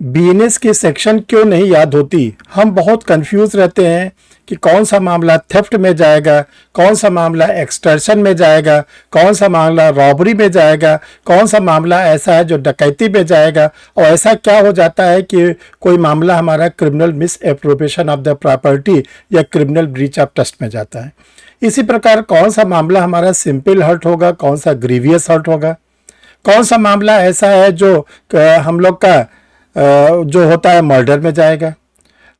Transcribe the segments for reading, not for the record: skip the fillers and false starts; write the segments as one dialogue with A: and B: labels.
A: BNS की section क्यों नहीं याद होती। हम बहुत कंफ्यूज रहते हैं कि कौन सा मामला थेफ्ट में जाएगा, कौन सा मामला एक्सटर्शन में जाएगा, कौन सा मामला रॉबरी में जाएगा, कौन सा मामला ऐसा है जो डकैती में जाएगा, और ऐसा क्या हो जाता है कि कोई मामला हमारा criminal miss appropriation of the property या क्रिमिनल ब्रीच ऑफ ट्रस्ट में जाता है। इसी प्रकार कौन सा मामला हमारा सिंपल हर्ट होगा, कौन सा ग्रीवियस हर्ट होगा, कौन सा मामला ऐसा है जो हम लोग का जो होता है मर्डर में जाएगा,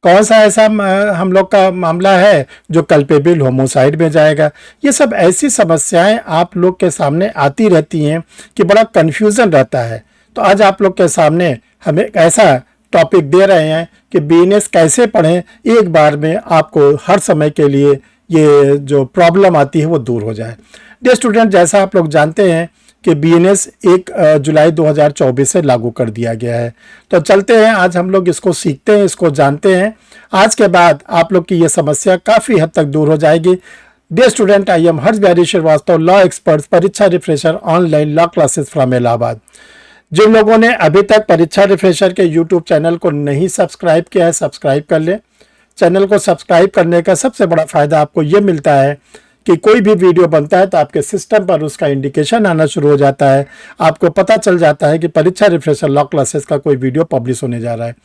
A: कौन सा ऐसा हम लोग का मामला है जो कल्पेबल होमोसाइड में जाएगा। ये सब ऐसी समस्याएं आप लोग के सामने आती रहती हैं कि बड़ा कन्फ्यूज़न रहता है। तो आज आप लोग के सामने हम एक ऐसा टॉपिक दे रहे हैं कि बीएनएस कैसे पढ़ें, एक बार में आपको हर समय के लिए ये जो प्रॉब्लम आती है वो दूर हो जाए। डियर स्टूडेंट, जैसा आप लोग जानते हैं कि बीएनएस 1 जुलाई 2024 से लागू कर दिया गया है। तो चलते हैं, आज हम लोग इसको सीखते हैं, इसको जानते हैं। आज के बाद आप लोग की ये समस्या काफ़ी हद तक दूर हो जाएगी। Dear student, I am Harsh Bihari Shrivastava, law experts, परीक्षा refresher online law classes from Allahabad. जिन लोगों ने अभी तक परीक्षा रिफ्रेशर के यूट्यूब चैनल को नहीं सब्सक्राइब किया है, सब्सक्राइब कर ले। चैनल को सब्सक्राइब करने का सबसे बड़ा फ़ायदा आपको ये मिलता है कि कोई भी वीडियो बनता है तो आपके सिस्टम पर उसका इंडिकेशन आना शुरू हो जाता है, आपको पता चल जाता है कि परीक्षा रिफ्रेशर लॉ क्लासेस का कोई वीडियो पब्लिश होने जा रहा है।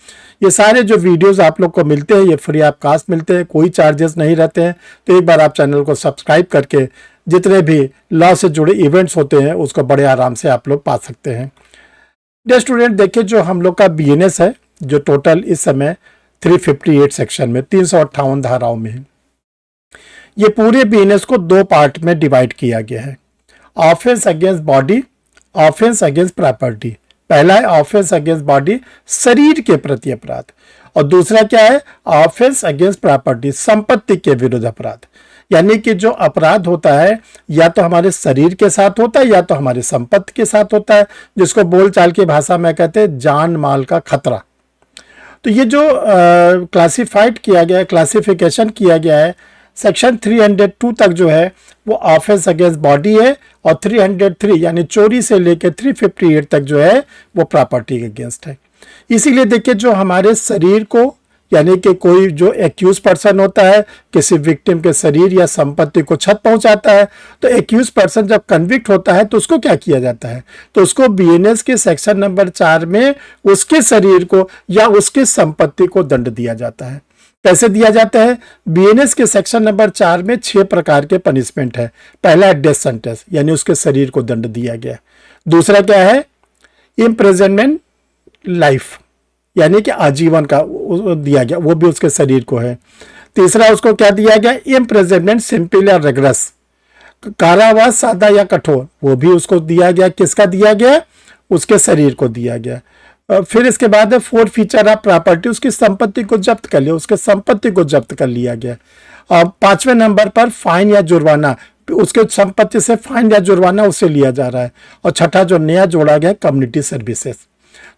A: ये सारे जो वीडियोस आप लोग को मिलते हैं ये फ्री ऑफ कास्ट मिलते हैं, कोई चार्जेस नहीं रहते हैं। तो एक बार आप चैनल को सब्सक्राइब करके जितने भी लॉ से जुड़े इवेंट्स होते हैं उसको बड़े आराम से आप लोग पा सकते हैं। डियर स्टूडेंट, देखिए जो हम लोग का बीएनएस है जो टोटल इस समय 358 सेक्शन में 358 धाराओं में है, ये पूरे बीएनएस को दो पार्ट में डिवाइड किया गया है। Offence against body, offence against property. पहला है ऑफेंस अगेंस्ट बॉडी, शरीर के प्रति अपराध, और दूसरा क्या है, ऑफेंस अगेंस्ट प्रॉपर्टी, संपत्ति के विरुद्ध अपराध। यानी कि जो अपराध होता है या तो हमारे शरीर के साथ होता है या तो हमारे संपत्ति के साथ होता है, जिसको बोलचाल की भाषा में कहते हैं जान माल का खतरा। तो ये जो क्लासिफाइड किया गया है, क्लासिफिकेशन किया गया है, सेक्शन 302 तक जो है वो ऑफेंस अगेंस्ट बॉडी है, और 303 यानी चोरी से लेकर 358 तक जो है वो प्रॉपर्टी के अगेंस्ट है। इसीलिए देखिए जो हमारे शरीर को, यानी कि कोई जो एक्यूज पर्सन होता है किसी विक्टिम के शरीर या संपत्ति को क्षत पहुंचाता है, तो एक्यूज पर्सन जब कन्विक्ट होता है तो उसको क्या किया जाता है, तो उसको बीएनएस के सेक्शन नंबर 4 में उसके शरीर को या उसकी संपत्ति को दंड दिया जाता है। कैसे दिया जाता है, बीएनएस के सेक्शन नंबर 4 में 6 प्रकार के पनिशमेंट है। पहला है डेथ सेंटेंस, यानी उसके शरीर को दंड दिया गया। दूसरा क्या है, इम्प्रिजनमेंट लाइफ, यानी कि आजीवन का दिया गया, वो भी उसके शरीर को है। तीसरा उसको क्या दिया गया, इम्प्रिजनमेंट सिंपल या रेगुलस, कारावास सादा या कठोर, वो भी उसको दिया गया। किसका दिया गया, उसके शरीर को दिया गया। फिर इसके बाद है फोर फीचर ऑफ प्रॉपर्टी, उसकी संपत्ति को जब्त कर लिया, उसके संपत्ति को जब्त कर लिया गया। और 5वें नंबर पर फाइन या जुर्माना, उसके संपत्ति से फाइन या जुर्माना उसे लिया जा रहा है। और छठा जो नया जोड़ा गया, कम्युनिटी सर्विसेज।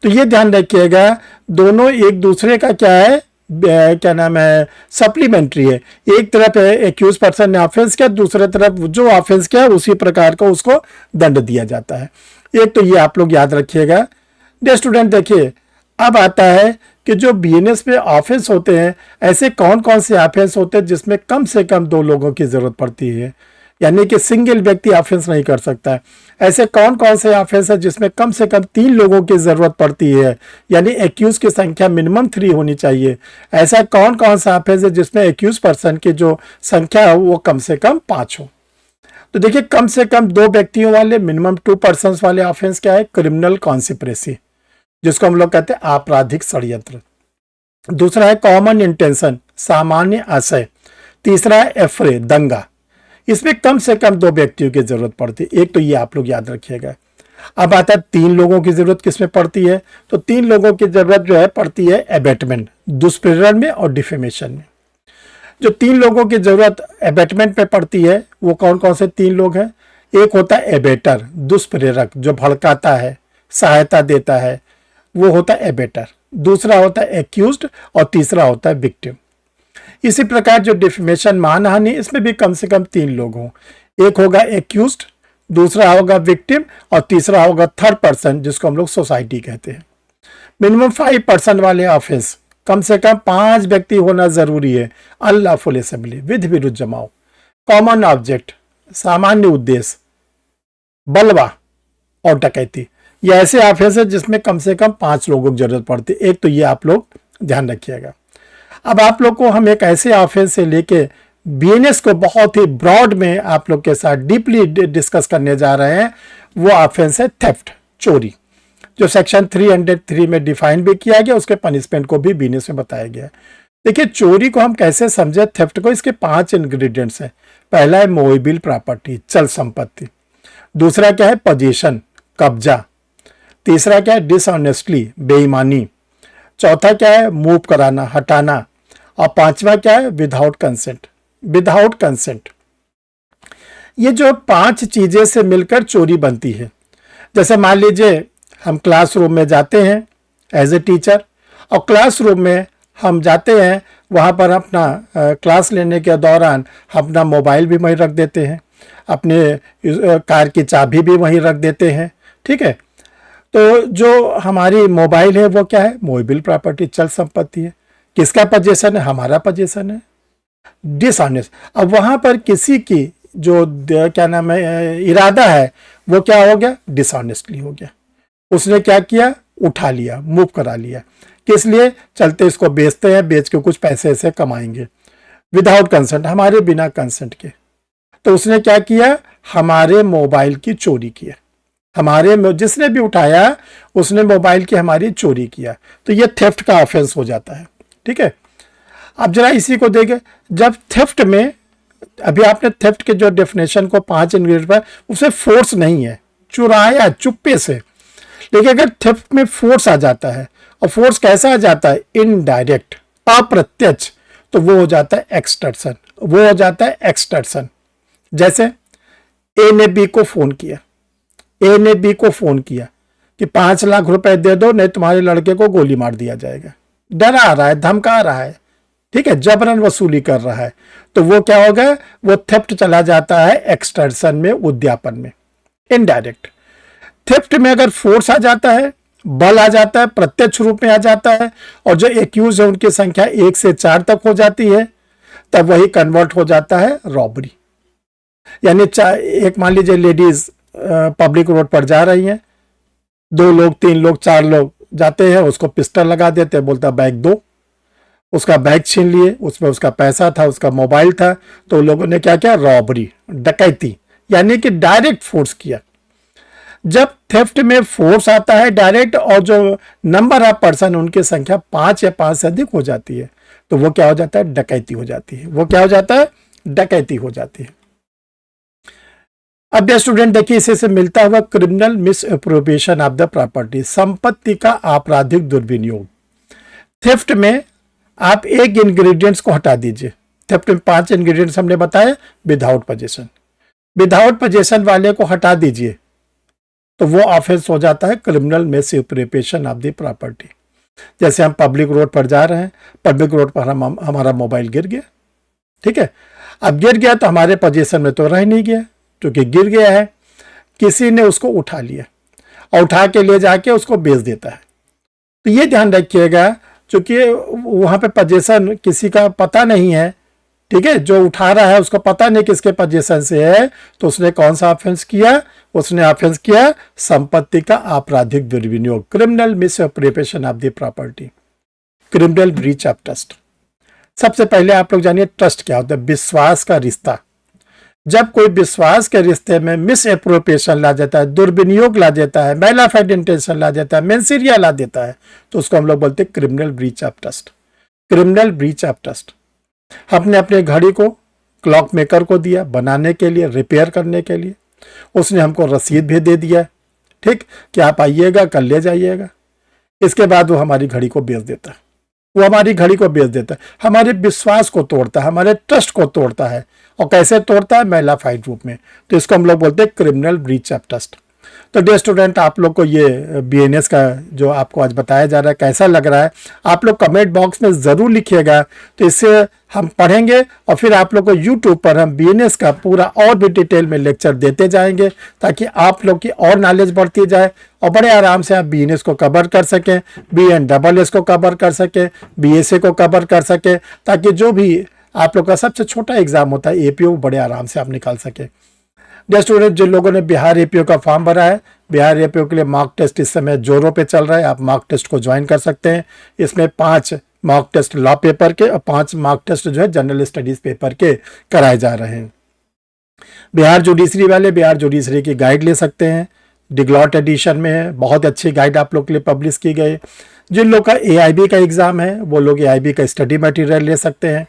A: तो ये ध्यान रखिएगा, दोनों एक दूसरे का क्या है, क्या नाम है, सप्लीमेंट्री है। एक तरफ एक्यूज पर्सन ने ऑफेंस किया, दूसरे तरफ जो ऑफेंस किया उसी प्रकार का उसको दंड दिया जाता है। एक तो ये आप लोग याद रखिएगा। डियर स्टूडेंट, देखिए अब आता है कि जो बीएनएस में ऑफेंस होते हैं, ऐसे कौन कौन से ऑफेंस होते हैं जिसमें कम से कम 2 लोगों की जरूरत पड़ती है, यानी कि सिंगल व्यक्ति ऑफेंस नहीं कर सकता है। ऐसे कौन कौन से ऑफेंस है जिसमें कम से कम 3 लोगों की जरूरत पड़ती है, यानी एक्यूज की संख्या मिनिमम 3 होनी चाहिए। ऐसा कौन कौन सा ऑफेंस है जिसमें एक्यूज पर्सन की जो संख्या है वो कम से कम 5 हो। तो देखिए कम से कम 2 व्यक्तियों वाले, मिनिमम 2 पर्सन वाले ऑफेंस क्या है, क्रिमिनल कॉन्स्पिरेसी, जिसको हम लोग कहते हैं आपराधिक षड्यंत्र। दूसरा है कॉमन इंटेंशन, सामान्य आशय। तीसरा है एफरे, दंगा। इसमें कम से कम 2 व्यक्तियों की जरूरत पड़ती है। एक तो ये आप लोग याद रखिएगा। अब आता है 3 लोगों की जरूरत किसमें पड़ती है, तो 3 लोगों की जरूरत जो है पड़ती है एबेटमेंट, दुष्प्रेरण में और डिफेमेशन में। जो 3 लोगों की जरूरत एबेटमेंट में पड़ती है वो कौन कौन से 3 लोग हैं, एक होता है एबेटर, दुष्प्रेरक, जो भड़काता है, सहायता देता है, वो होता है एबेटर। दूसरा होता है एक्यूज्ड, और तीसरा होता है विक्टिम। इसी प्रकार जो डिफेमेशन, मानहानि, इसमें भी कम से कम 3 लोग हों। एक होगा एक्यूज्ड, दूसरा होगा विक्टिम, और तीसरा होगा थर्ड पर्सन, जिसको हम लोग सोसाइटी कहते हैं। मिनिमम 5% वाले ऑफेंस, कम से कम 5 व्यक्ति होना जरूरी है। अनलॉफुल असेंबली, विध विरुद्ध जमाव, कॉमन ऑब्जेक्ट, सामान्य उद्देश्य, बलवा और डकैती, ये ऐसे ऑफेंस है जिसमें कम से कम 5 लोगों की जरूरत पड़ती है। एक तो ये आप लोग ध्यान रखिएगा। अब आप लोग को हम एक ऐसे ऑफेंस से लेके बीएनएस को बहुत ही ब्रॉड में आप लोग के साथ डीपली डिस्कस करने जा रहे हैं। वो ऑफेंस है थेफ्ट, चोरी, जो सेक्शन 303 में डिफाइन भी किया गया, उसके पनिशमेंट को भी बीएनएस में बताया गया है। देखिए चोरी को हम कैसे समझे, थेफ्ट को, इसके 5 इंग्रेडिएंट्स हैं। पहला है मूवेबल प्रॉपर्टी, चल संपत्ति। दूसरा क्या है, पोजीशन, कब्जा। तीसरा क्या है, डिसऑनेस्टली, बेईमानी। चौथा क्या है, मूव कराना, हटाना। और पांचवा क्या है, विदाउट कंसेंट, विदाउट कंसेंट। ये जो 5 चीजें से मिलकर चोरी बनती है। जैसे मान लीजिए हम क्लासरूम में जाते हैं एज ए टीचर, और क्लासरूम में हम जाते हैं, वहाँ पर अपना क्लास लेने के दौरान अपना मोबाइल भी वहीं रख देते हैं, अपने कार की चाबी भी वहीं रख देते हैं, ठीक है। तो जो हमारी मोबाइल है वो क्या है, मूवेबल प्रॉपर्टी, चल संपत्ति है। किसका पोजीशन है, हमारा पोजीशन है। डिसऑनेस्ट, अब वहाँ पर किसी की जो क्या नाम है इरादा है वो क्या हो गया, डिसऑनेस्टली हो गया। उसने क्या किया, उठा लिया, मूव करा लिया। किस लिए, चलते इसको बेचते हैं, बेच के कुछ पैसे से कमाएंगे। विदाउट कंसेंट, हमारे बिना कंसेंट के। तो उसने क्या किया, हमारे मोबाइल की चोरी किया। हमारे जिसने भी उठाया उसने मोबाइल की हमारी चोरी किया। तो ये थेफ्ट का ऑफेंस हो जाता है, ठीक है। अब जरा इसी को देखें, जब थेफ्ट में, अभी आपने थेफ्ट के जो डेफिनेशन को 5 इंग्रेडिएंट पर, उसे फोर्स नहीं है, चुराया चुप्पे से। लेकिन अगर थेफ्ट में फोर्स आ जाता है, और फोर्स कैसा आ जाता है, इनडायरेक्ट, अप्रत्यक्ष, तो वो हो जाता है एक्सटर्सन, वो हो जाता है एक्सटर्सन। जैसे ए ने बी को फोन किया, ए ने बी को फोन किया कि 5 लाख रुपए दे दो नहीं तुम्हारे लड़के को गोली मार दिया जाएगा। डरा रहा है, धमका रहा है, ठीक है, जबरन वसूली कर रहा है। तो वो क्या होगा, वो थेफ्ट चला जाता है एक्सटर्सन में, उद्यापन में, इनडायरेक्ट। थेफ्ट में अगर फोर्स आ जाता है, बल आ जाता है, प्रत्यक्ष रूप में आ जाता है, और जो एक्यूज है उनकी संख्या 1 से 4 तक हो जाती है, तब वही कन्वर्ट हो जाता है रॉबरी। यानी एक मान लीजिए लेडीज पब्लिक रोड पर जा रही हैं, 2 लोग 3 लोग 4 लोग जाते हैं, उसको पिस्टल लगा देते हैं, बोलता बैग दो। उसका बैग छीन लिए, उसमें उसका पैसा था, उसका मोबाइल था। तो लोगों ने क्या किया, रॉबरी, डकैती, यानी कि डायरेक्ट फोर्स किया। जब थेफ्ट में फोर्स आता है डायरेक्ट, और जो नंबर ऑफ पर्सन उनकी संख्या 5 या 5 से अधिक हो जाती है, तो वो क्या हो जाता है, डकैती हो जाती है। वो क्या हो जाता है, डकैती हो जाती है। अब ये स्टूडेंट देखिए, इसे से मिलता हुआ criminal misappropriation of the property, संपत्ति का आपराधिक दुर्विनियोग। थेफ्ट में आप एक इंग्रेडिएंट्स को हटा दीजिए। थेफ्ट में 5 इंग्रेडिएंट्स हमने बताया, विदाउट पोजीशन, विदाउट पोजीशन वाले को हटा दीजिए, तो वो ऑफेंस हो जाता है criminal misappropriation of the property. जैसे हम पब्लिक रोड पर जा रहे हैं, पब्लिक रोड पर हमारा मोबाइल गिर गया, ठीक है। अब गिर गया तो हमारे पोजीशन में तो रह नहीं गया, क्योंकि गिर गया है, किसी ने उसको उठा लिया और उठा के ले जाके उसको बेच देता है। तो ये ध्यान रखिएगा, क्योंकि वहां पे पोजीशन किसी का पता नहीं है, ठीक है, जो उठा रहा है उसको पता नहीं किसके पोजीशन से है, तो उसने कौन सा ऑफेंस किया, उसने ऑफेंस किया संपत्ति का आपराधिक दुर्विनियोग, criminal misappropriation of the property, criminal breach of trust. सबसे पहले आप लोग जानिए ट्रस्ट क्या होता है, विश्वास का रिश्ता। जब कोई विश्वास के रिश्ते में मिसअप्रोप्रिएशन ला जाता है, दुर्विनियोग ला देता है, मैलाफाइड इंटेंशन ला देता है, मेंसिरिया ला देता है, तो उसको हम लोग बोलते हैं criminal breach of trust, criminal breach of trust. हमने अपने घड़ी को क्लॉक मेकर को दिया बनाने के लिए, रिपेयर करने के लिए, उसने हमको रसीद भी दे दिया, ठीक, कि आप आइएगा कल ले जाइएगा। इसके बाद वो हमारी घड़ी को बेच देता है, वो हमारी घड़ी को बेच देता है, हमारे विश्वास को तोड़ता है, हमारे ट्रस्ट को तोड़ता है। और कैसे तोड़ता है, मैलाफाइड रूप में। तो इसको हम लोग बोलते हैं क्रिमिनल ब्रीच ऑफ ट्रस्ट। तो डियर स्टूडेंट, आप लोग को ये बीएनएस का जो आपको आज बताया जा रहा है कैसा लग रहा है, आप लोग कमेंट बॉक्स में ज़रूर लिखिएगा। तो इससे हम पढ़ेंगे और फिर आप लोग को यूट्यूब पर हम बीएनएस का पूरा और भी डिटेल में लेक्चर देते जाएंगे, ताकि आप लोग की और नॉलेज बढ़ती जाए और बड़े आराम से आप बीएनएस को कवर कर सकें, बीएनडबलएस को कवर कर सकें, बीएसए को कवर कर सकें, ताकि जो भी आप लोग का सबसे छोटा एग्जाम होता है एपीओ, बड़े आराम से आप निकाल सकें। डियर स्टूडेंट, जिन लोगों ने बिहार एपीओ का फॉर्म भरा है, बिहार एपीओ के लिए मॉक टेस्ट इस समय जोरों पे चल रहा है, आप मॉक टेस्ट को ज्वाइन कर सकते हैं। इसमें 5 मॉक टेस्ट लॉ पेपर के और 5 मॉक टेस्ट जो है जनरल स्टडीज पेपर के कराए जा रहे हैं। बिहार जुडिशरी वाले बिहार जुडिशरी की गाइड ले सकते हैं, डिग्लॉट एडिशन में है, बहुत अच्छी गाइड आप लोग के लिए पब्लिश की गई। जिन लोग का एआईबी का एग्जाम है वो लोग एआईबी का स्टडी मटेरियल ले सकते हैं।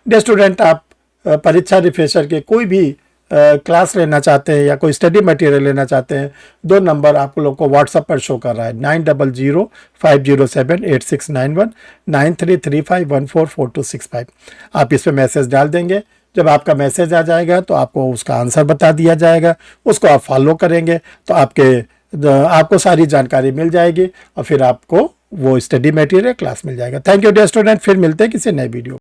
A: डियर स्टूडेंट, आप परीक्षा रिफ्रेशर के कोई भी क्लास लेना चाहते हैं या कोई स्टडी मटेरियल लेना चाहते हैं, 2 नंबर आप लोग को व्हाट्सएप पर शो कर रहा है, 9005078691, 9335144265। आप इस पर मैसेज डाल देंगे। जब आपका मैसेज आ जाएगा तो आपको उसका आंसर बता दिया जाएगा, उसको आप फॉलो करेंगे तो आपको सारी जानकारी मिल जाएगी और फिर आपको वो स्टडी मटेरियल क्लास मिल जाएगा। थैंक यू डियर स्टूडेंट, फिर मिलते हैं किसी नए वीडियो।